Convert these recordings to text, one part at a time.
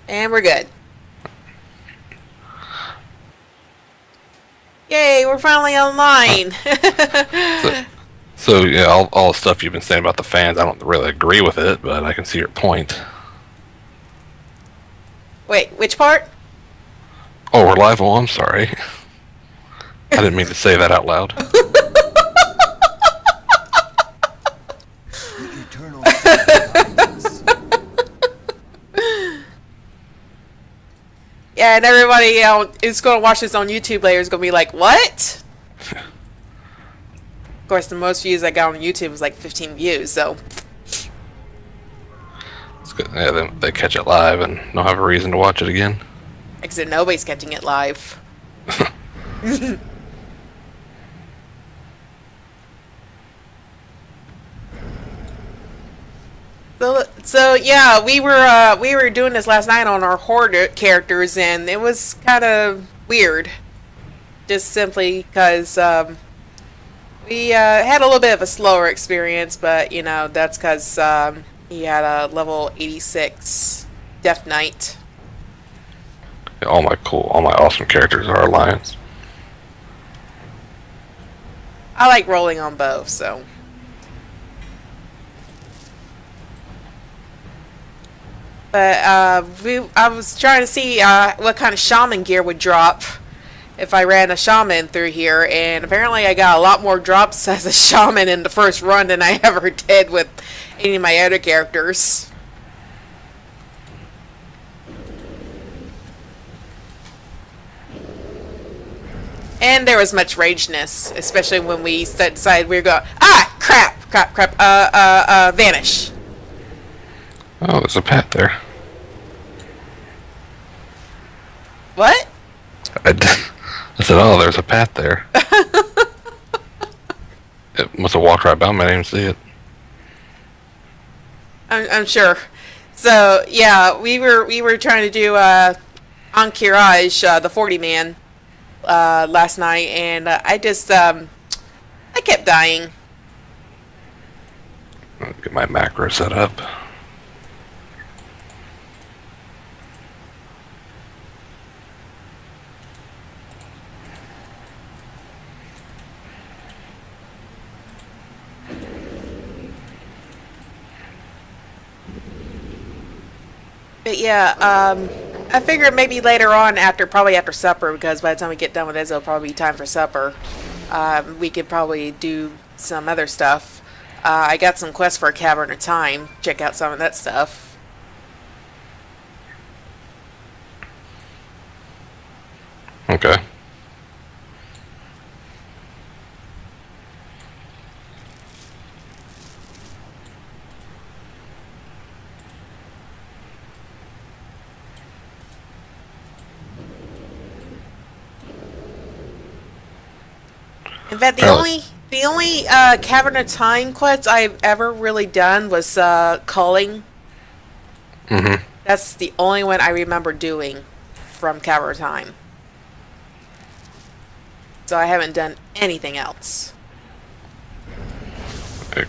And we're good. Yay, we're finally online. So, so yeah, all the stuff you've been saying about the fans, I don't really agree with it, but I can see your point. Wait, which part? Oh, we're live? Oh, I'm sorry. I didn't mean to say that out loud. The eternal silence. Yeah, and everybody who's going to watch this on YouTube later is going to be like, what? Of course, the most views I got on YouTube was like 15 views, so... It's good. Yeah, they catch it live and don't have a reason to watch it again. Like I said, nobody's catching it live. So yeah, we were doing this last night on our horde characters, and it was kind of weird. Just simply because we had a little bit of a slower experience, but you know that's because he had a level 86 Death Knight. Yeah, all my awesome characters are Alliance. I like rolling on both, so. But I was trying to see what kind of shaman gear would drop if I ran a shaman through here, and apparently I got a lot more drops as a shaman in the first run than I ever did with any of my other characters. And there was much rageness, especially when we decided we were going, crap, vanish. Oh, there's a pet there. What? I said, oh, there's a path there. It must have walked right by me. I didn't even see it. I'm sure. So yeah, we were trying to do Encourage, the 40 man, last night, and I just I kept dying. I'll get my macro set up. But yeah, I figured maybe later on, probably after supper, because by the time we get done with this, it'll probably be time for supper. We could probably do some other stuff. I got some quests for a Cavern of Time. Check out some of that stuff. Okay. In fact, the only Cavern of Time quest I've ever really done was Culling. Mm-hmm. That's the only one I remember doing from Cavern of Time. So I haven't done anything else.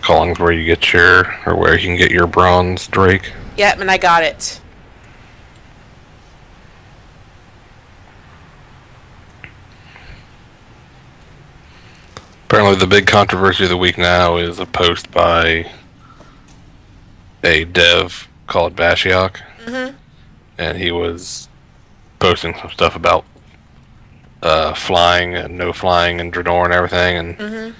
Calling's where you get where you can get your bronze Drake. Yep, and I got it. Apparently, the big controversy of the week now is a post by a dev called Bashiok. Mm-hmm. And he was posting some stuff about flying and no flying in Draenor and everything, and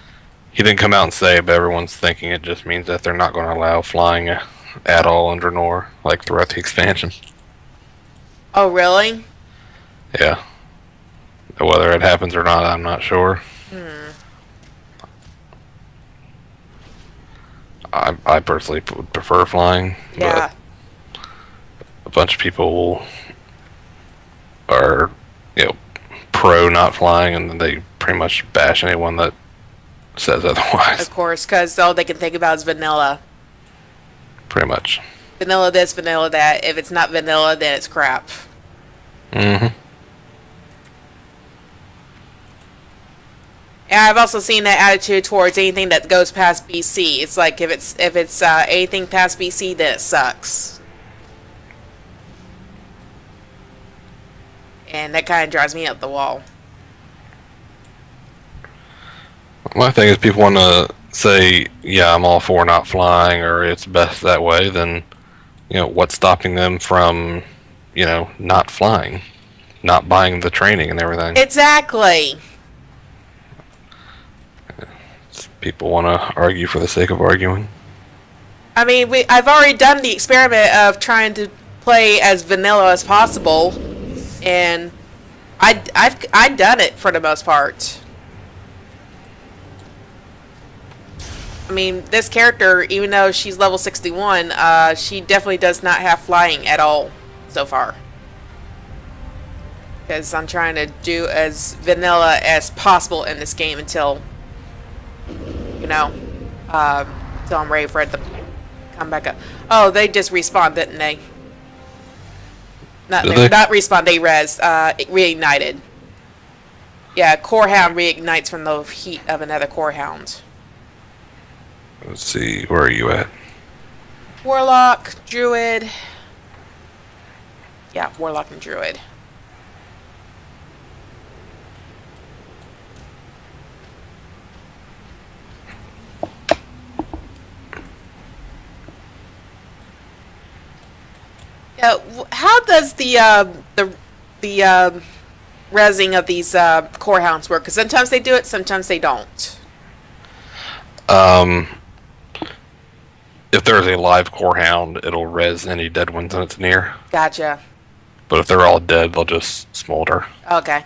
he didn't come out and say, but everyone's thinking it just means that they're not going to allow flying at all in Draenor, like throughout the expansion. Oh, really? Yeah. Whether it happens or not, I'm not sure. I personally would prefer flying. Yeah. But a bunch of people are, pro not flying, and they pretty much bash anyone that says otherwise. Of course, because all they can think about is vanilla. Pretty much. Vanilla this, vanilla that. If it's not vanilla, then it's crap. Mm-hmm. And I've also seen that attitude towards anything that goes past BC. It's like if it's anything past BC, then it sucks. and that kind of drives me up the wall. My thing is, people want to say, yeah, I'm all for not flying, or it's best that way, then, what's stopping them from, not flying, not buying the training and everything? Exactly. People want to argue for the sake of arguing. I mean, I've already done the experiment of trying to play as vanilla as possible, and I've done it for the most part. I mean, this character, even though she's level 61, she definitely does not have flying at all so far. Because I'm trying to do as vanilla as possible in this game until, until I'm ready for it to come back up. Oh, they just respawned, didn't they? Not respawn, they reignited. Yeah, Core Hound reignites from the heat of another Core Hound. Let's see, where are you at? Warlock, Druid. Yeah, Warlock and Druid. Yeah, how does the rezzing of these Core Hounds work? Because sometimes they do it, sometimes they don't. If there's a live Core Hound, it'll res any dead ones that it's near. Gotcha. But if they're all dead, they'll just smolder. Okay.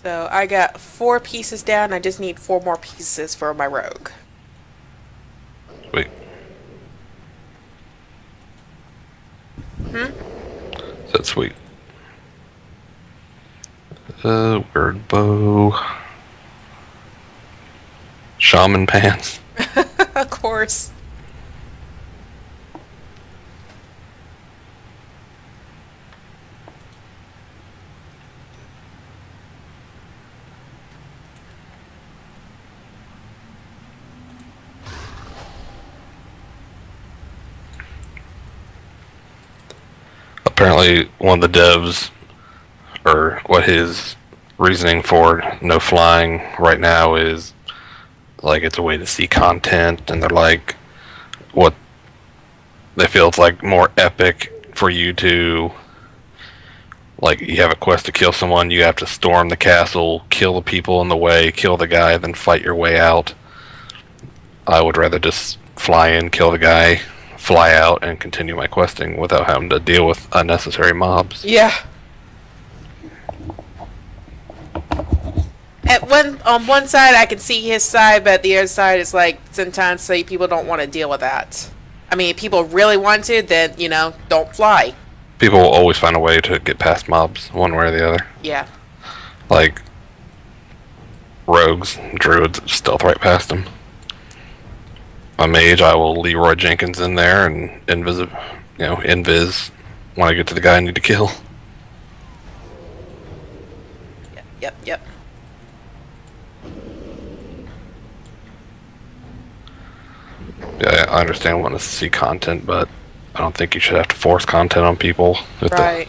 So I got 4 pieces down. I just need 4 more pieces for my rogue. Wait. That's sweet. Weird bow. Shaman pants. Of course. Apparently, one of the devs, or what his reasoning for no flying right now is, like, it's a way to see content, and they're like, what they feel it's like more epic for you to, like, you have a quest to kill someone, you have to storm the castle, kill the people in the way, kill the guy, then fight your way out. I would rather just fly in, kill the guy, fly out, and continue my questing without having to deal with unnecessary mobs. Yeah. On one side, I can see his side, but the other side is like, sometimes people don't want to deal with that. I mean, if people really want to, then, don't fly. People will always find a way to get past mobs, one way or the other. Yeah. Like, rogues, druids, stealth right past them. My mage, I will Leroy Jenkins in there and invis when I get to the guy I need to kill. Yep. Yeah, I understand wanting to see content, but I don't think you should have to force content on people. Right.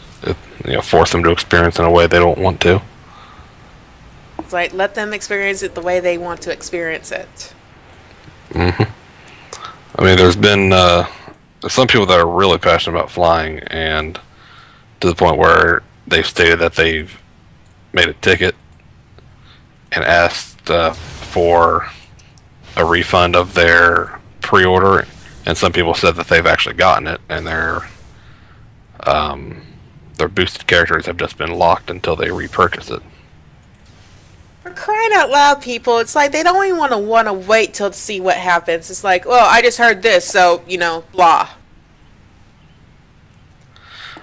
Force them to experience in a way they don't want to. It's like, let them experience it the way they want to experience it. Mm-hmm. I mean, there's been there's some people that are really passionate about flying, and to the point where they've stated that they've made a ticket and asked for a refund of their pre-order, and some people said that they've actually gotten it, and their boosted characters have just been locked until they repurchase it. For crying out loud, people, it's like they don't even want to wait till to see what happens. It's like, well, I just heard this, so, blah.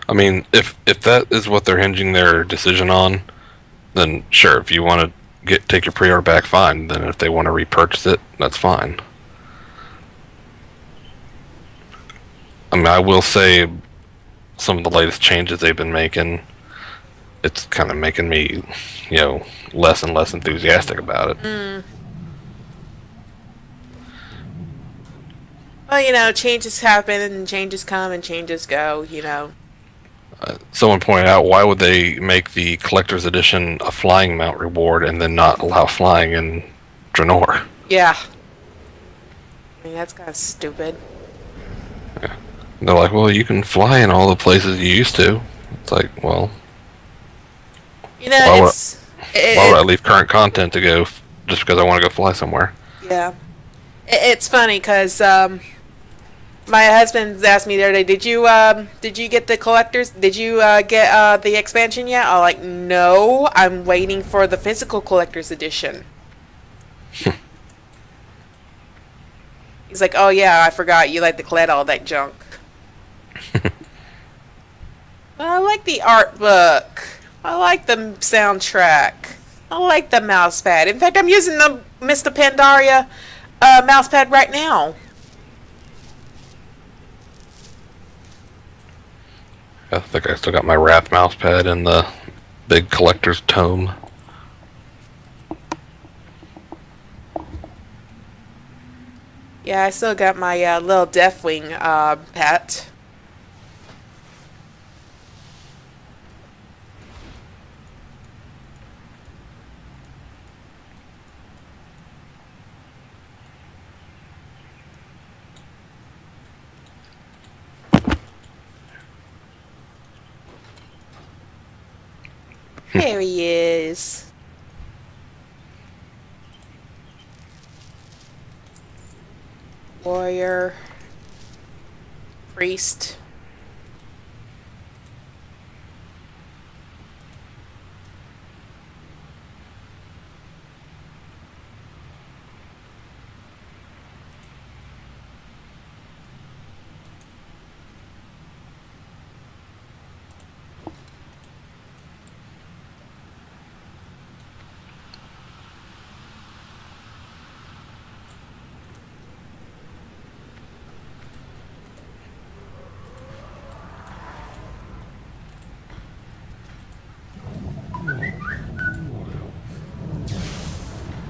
I mean, if that is what they're hinging their decision on, then sure, if you want to take your pre-order back, fine. Then if they want to repurchase it, that's fine. I mean, I will say some of the latest changes they've been making, it's kind of making me, less and less enthusiastic about it. Well, changes happen and changes come and changes go. Someone pointed out, why would they make the collector's edition a flying mount reward and then not allow flying in Draenor? Yeah. I mean, that's kind of stupid. Yeah. They're like, well, you can fly in all the places you used to. It's like, well, why would, why would I leave current content to go just because I want to go fly somewhere? Yeah. It's funny because my husband asked me the other day, did you get the collectors? Did you get the expansion yet? I'm like, no, I'm waiting for the physical collector's edition. He's like, oh yeah, I forgot you like to collect all that junk. I like the art book. I like the soundtrack. I like the mouse pad. In fact, I'm using the Mr. Pandaria mouse pad right now. I think I still got my Wrath mouse pad in the big collector's tome. Yeah, I still got my little Deathwing pet. There he is. Warrior. Priest.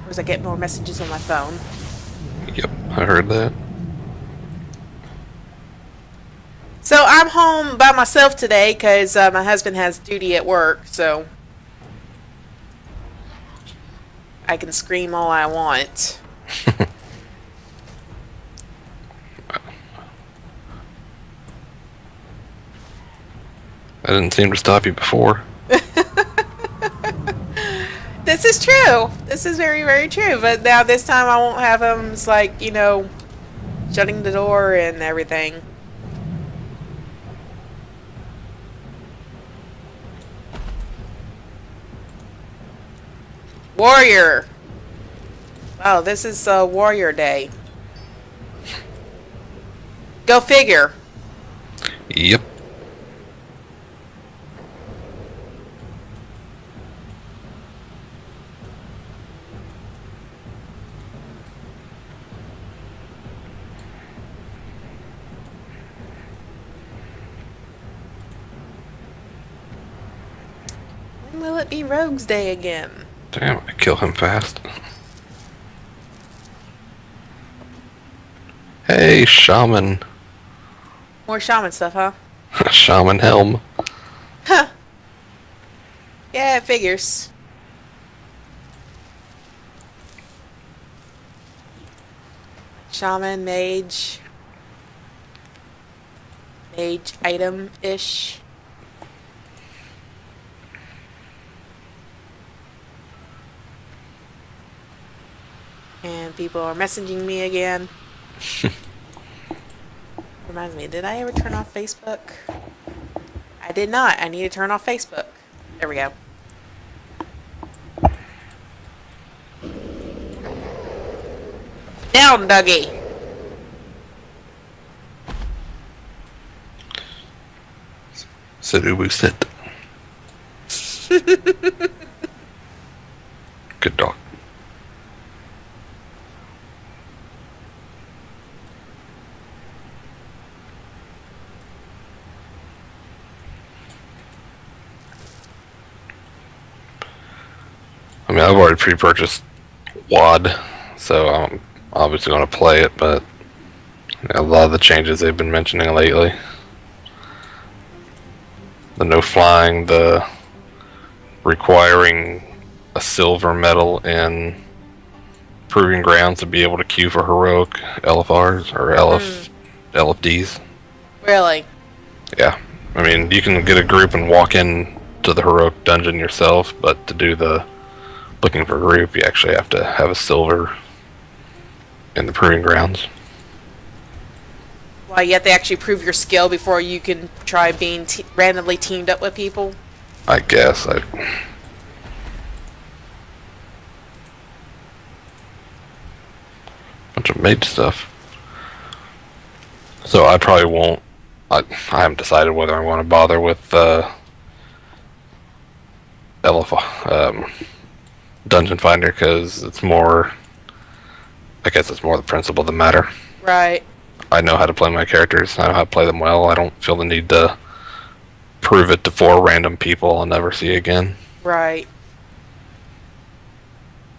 Or as I get more messages on my phone. Yep, I heard that. So I'm home by myself today because my husband has duty at work, so I can scream all I want. I didn't seem to stop you before. This is true. This is very, very true. But now this time I won't have him, it's like, shutting the door and everything. Warrior. Wow, this is Warrior Day. Go figure. Yep. When will it be Rogue's Day again? Damn, I kill him fast. Hey, Shaman. More shaman stuff, huh? Shaman helm. Huh. Yeah, it figures. Shaman, mage. Mage item-ish. And people are messaging me again. Reminds me, did I ever turn off Facebook? I did not. I need to turn off Facebook. There we go. Down, Dougie! Sit, sit. Good dog. mean, I've already pre-purchased WAD, so I'm obviously going to play it, but a lot of the changes they've been mentioning lately. The no flying, the requiring a silver medal in Proving Grounds to be able to queue for heroic LFRs or LFDs. Really? Yeah. I mean, you can get a group and walk in to the heroic dungeon yourself, but to do the looking for a group, you actually have to have a silver in the Proving Grounds. Well, you have to actually prove your skill before you can try being randomly teamed up with people. I guess. Bunch of mage stuff. So I probably won't. I haven't decided whether I want to bother with Dungeon Finder, because it's more. I guess it's more the principle that matter. Right. I know how to play my characters. I know how to play them well. I don't feel the need to prove it to 4 random people I'll never see again. Right.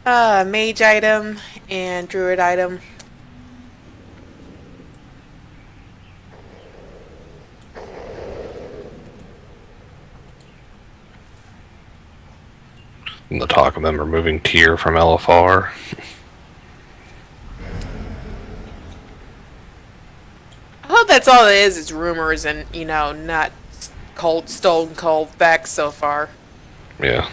Mage item and druid item. And the talk of them removing tier from LFR. I hope that's all it is. It's rumors and, not stone cold facts so far. Yeah.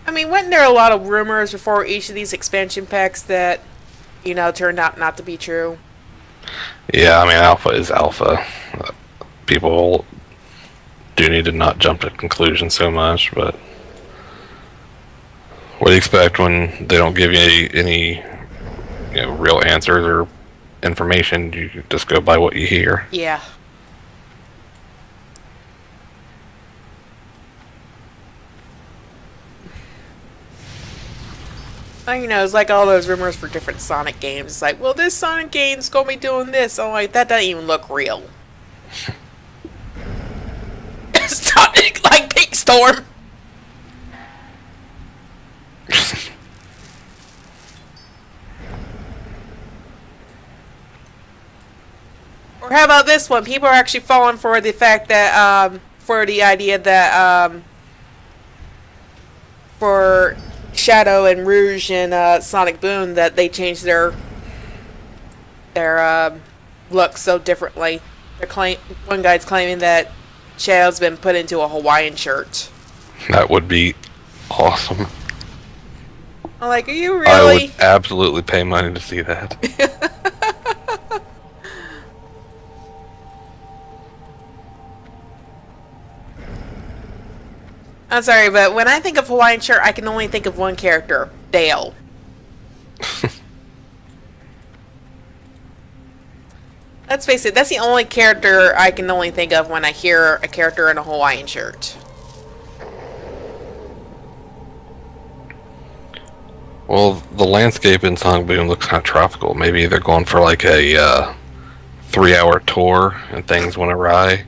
I mean, wasn't there a lot of rumors before each of these expansion packs that, turned out not to be true? Yeah, I mean, alpha is alpha. People do need to not jump to conclusions so much, but what do you expect when they don't give you any real answers or information? You just go by what you hear. Yeah. It's like all those rumors for different Sonic games. It's like, well, this Sonic game's gonna be doing this. I'm like, that doesn't even look real. Sonic, like Pink Storm. Or how about this one? People are actually falling for the fact that, for the idea that, for Shadow and Rouge and Sonic Boom, that they changed their look so differently. One guy's claiming that Shadow's been put into a Hawaiian shirt. That would be awesome. I'm like, are you really? I would absolutely pay money to see that. I'm sorry, but when I think of Hawaiian shirt, I can only think of one character, Dale. Let's face it, that's the only character I can only think of when I hear a character in a Hawaiian shirt. Well, the landscape in Sonic Boom looks kind of tropical. Maybe they're going for like a 3-hour tour and things went awry.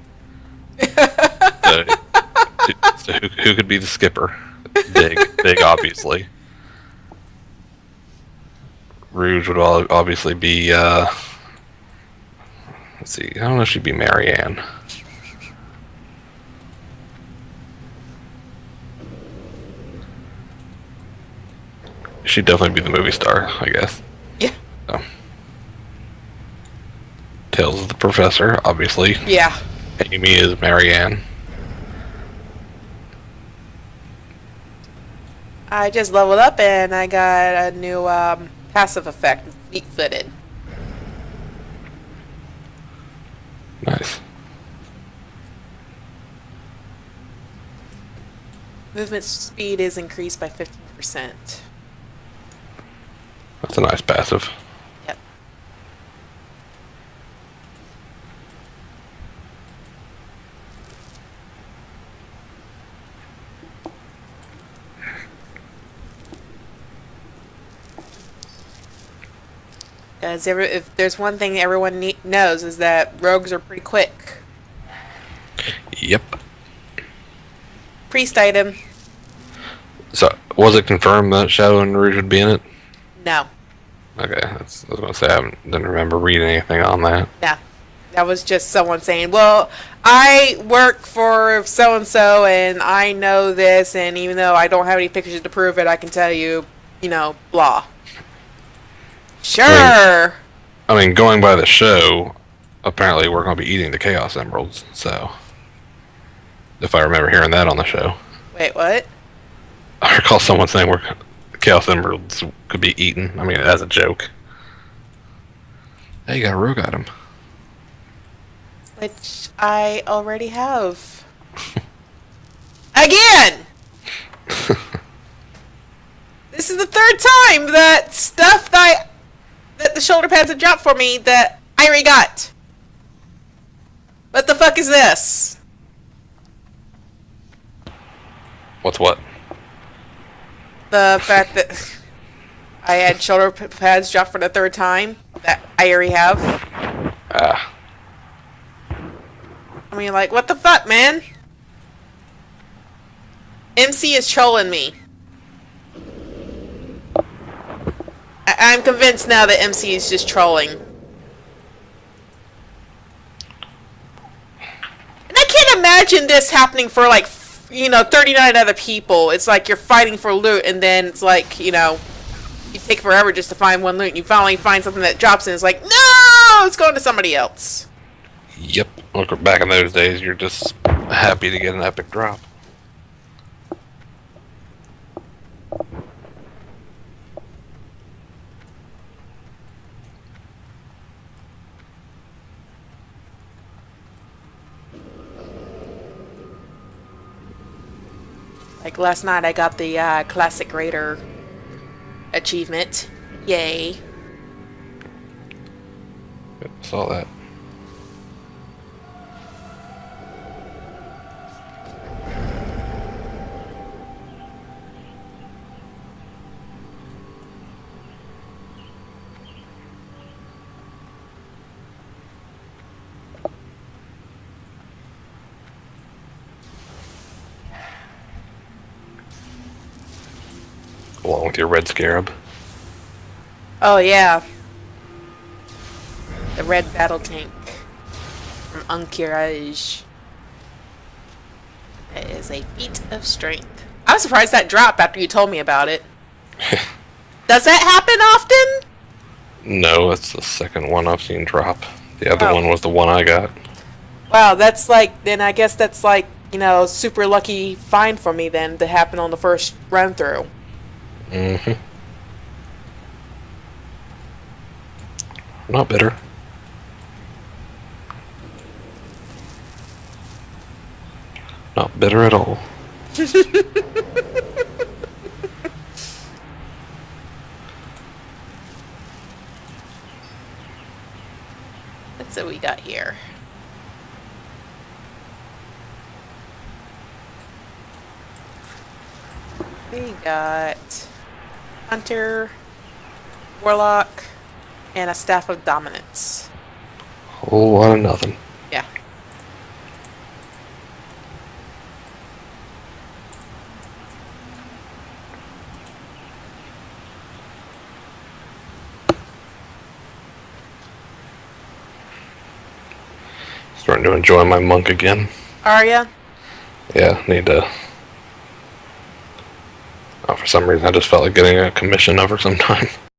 So who could be the skipper? Big, obviously. Rouge would obviously be. Let's see. I don't know if she'd be Marianne. She'd definitely be the movie star, I guess. Yeah. So. Tails is the professor, obviously. Yeah. Amy is Marianne. I just leveled up and I got a new passive effect, fleet-footed. Nice. Movement speed is increased by 15%. That's a nice passive. Yep. Because if there's one thing everyone knows is that rogues are pretty quick. Priest item. So, was it confirmed that Shadow and Rouge would be in it? No. Okay, I was gonna say didn't remember reading anything on that. No. That was just someone saying, well, I work for so-and-so and I know this, and even though I don't have any pictures to prove it, I can tell you, blah. Sure. I mean, going by the show, apparently we're going to be eating the Chaos Emeralds, so... If I remember hearing that on the show. Wait, what? I recall someone saying the Chaos Emeralds could be eaten. I mean, as a joke. Hey, you got a rogue item. Which I already have. Again! This is the third time that stuff that the shoulder pads have dropped for me that I already got. What the fuck is this? What's what? The fact that I had shoulder pads dropped for the third time that I already have. I mean, like, what the fuck, man? MC is trolling me. I'm convinced now that MC is just trolling. And I can't imagine this happening for, like, 39 other people. It's like you're fighting for loot, and then it's like, you take forever just to find one loot, and you finally find something that drops, and it's like, no! It's going to somebody else. Yep. Look, back in those days, you're just happy to get an epic drop. Like last night, I got the Classic Raider achievement. Yay. Yep, saw that. Along with your red scarab. Oh, yeah. The red battle tank from Encourage. That is a feat of strength. I was surprised that dropped after you told me about it. Does that happen often? No, that's the second one I've seen drop. The other one was the one I got. Wow, that's like, then I guess that's like, super lucky find for me then to happen on the first run through. Mm-hmm. Not bitter. Not bitter at all. That's what we got here. We got Hunter, Warlock, and a Staff of Dominance. Whole lot of nothing. Yeah. Starting to enjoy my monk again. Are ya? Yeah, need to... Oh, for some reason I just felt like getting a commission over some time.